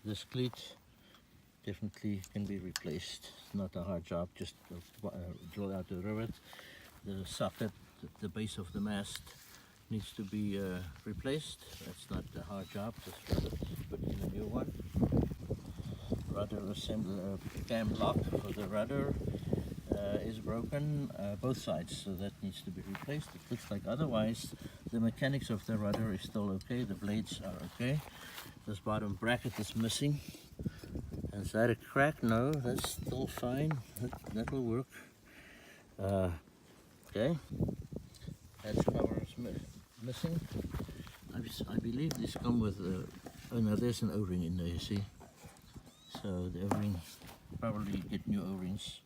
This cleat definitely can be replaced. It's not a hard job, just drill out the rivet. The socket at the base of the mast needs to be replaced. That's not a hard job, just put in a new one. Rudder assembly, cam lock for the rudder is broken, both sides, so that needs to be replaced. It looks like otherwise the mechanics of the rudder is still okay, the blades are okay. This bottom bracket is missing. Is that a crack? No, that's still fine. That will work. Okay, that's cover is missing. I believe these come with oh no, there's an O-ring in there, you see. So the O-ring, probably get new O-rings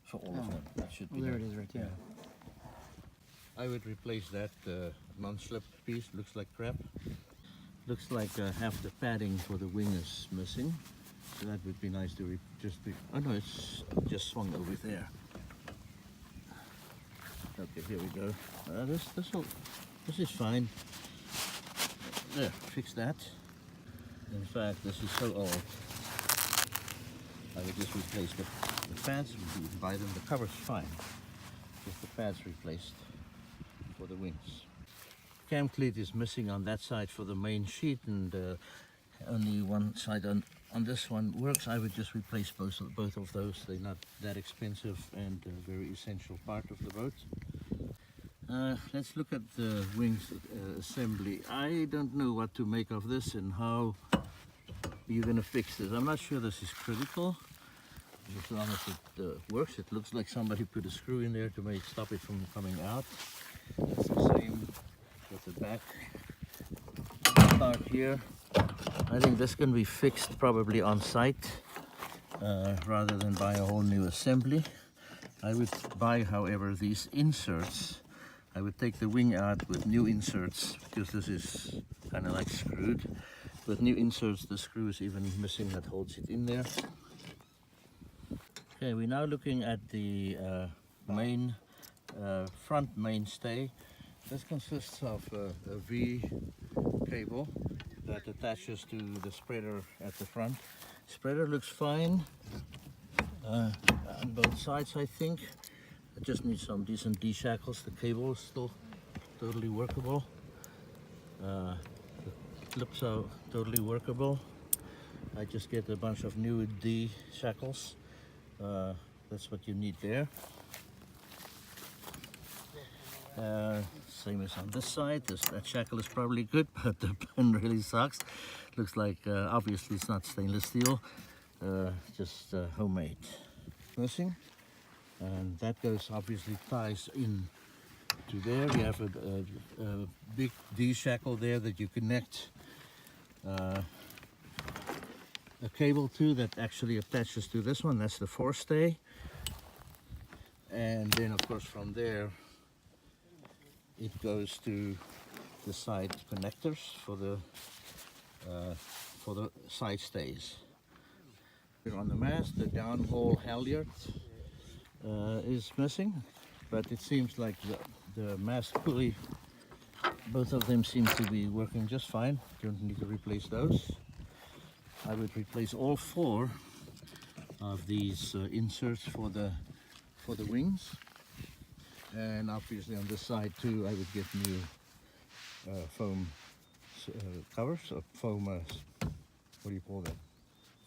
for all of them. That should be there it is right there. I would replace that non-slip piece. Looks like crap. Looks like half the padding for the wing is missing. So that would be nice to oh no, it's just swung over there. Okay, here we go. This is fine. There, fix that. In fact, this is so old. I would just replace the pads. You can buy them. The cover's fine. Just the pads replaced for the wings. Cam cleat is missing on that side for the main sheet, and only one side on this one works. I would just replace both of those. They're not that expensive and a very essential part of the boat. Let's look at the wings assembly. I don't know what to make of this and how you're going to fix this. I'm not sure this is critical. As long as it works. It looks like somebody put a screw in there to stop it from coming out. It's the same with the back part here. I think this can be fixed probably on site rather than buy a whole new assembly. I would buy, however, these inserts. I would take the wing out with new inserts, because this is kind of like screwed. With new inserts, the screw is even missing that holds it in there. Okay, we're now looking at the main front mainstay. This consists of a V cable that attaches to the spreader at the front. Spreader looks fine on both sides, I think. It just needs some decent D-shackles. The cable is still totally workable. The clips are totally workable. I just get a bunch of new D-shackles. That's what you need there. Same as on this side. That shackle is probably good, but the pin really sucks. Looks like obviously it's not stainless steel, just homemade. Missing, and that goes obviously ties in to there. We have a big D shackle there that you connect a cable to that actually attaches to this one. That's the forestay, and then of course from there it goes to the side connectors for the side stays. Here on the mast, the downhole halyard is missing, but it seems like the mast pulley, both of them seem to be working just fine. Don't need to replace those. I would replace all four of these inserts for the wings. And obviously on this side too, I would get new foam covers, or foam, what do you call that?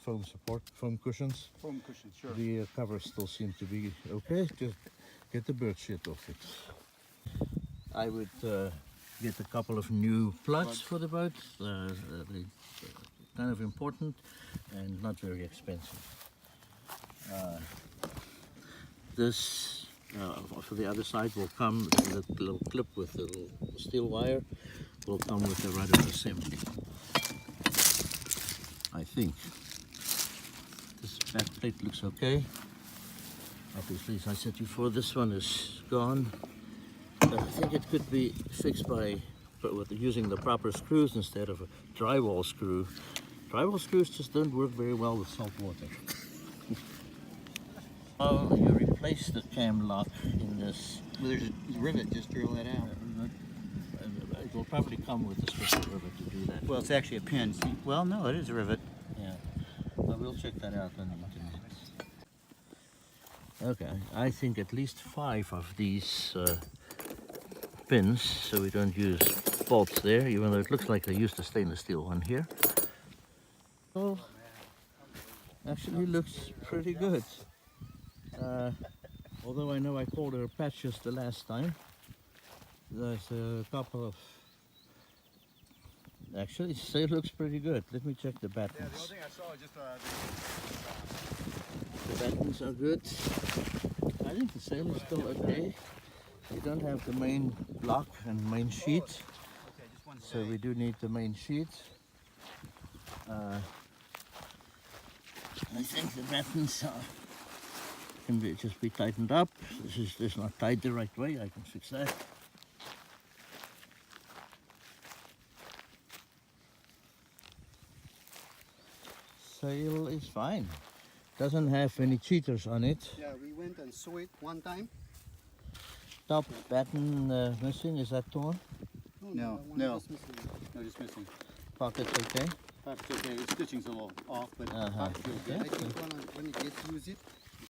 Foam support, foam cushions. Foam cushions, sure. The covers still seem to be okay, just get the bird shit off it. I would get a couple of new plugs for the boat. They're kind of important and not very expensive. This for the other side will come, the little clip with the little steel wire will come with the rudder assembly, I think. This back plate looks okay. Obviously, as I said before, this one is gone. But I think it could be fixed with using the proper screws instead of a drywall screw. Drywall screws just don't work very well with salt water. Oh, you replace the cam lock in this. Well, there's a rivet, just drill that out. it will probably come with a special rivet to do that. Well, it's actually a pin. See? Well, no, it is a rivet. Yeah, well, we'll check that out on the internet. Okay, I think at least 5 of these pins, so we don't use bolts there, even though it looks like I used a stainless steel one here. Oh, actually looks pretty good. Although I know I called her patches the last time, there's a couple of... Actually, it still looks pretty good. Let me check the buttons. Yeah, the only thing I saw was just The buttons are good. I think the sail is still okay. We don't have the main block and main sheet, okay, just one so we do need the main sheet. I think the buttons can just be tightened up. This is not tied the right way. I can fix that. Sail is fine. Doesn't have any cheaters on it. Yeah, we went and saw it one time. Top button missing. Is that torn? No, no, just missing. Pockets okay? Pocket's okay. The stitching's a little off, but Uh-huh. pocket's good. Yeah. I think when you get to use it,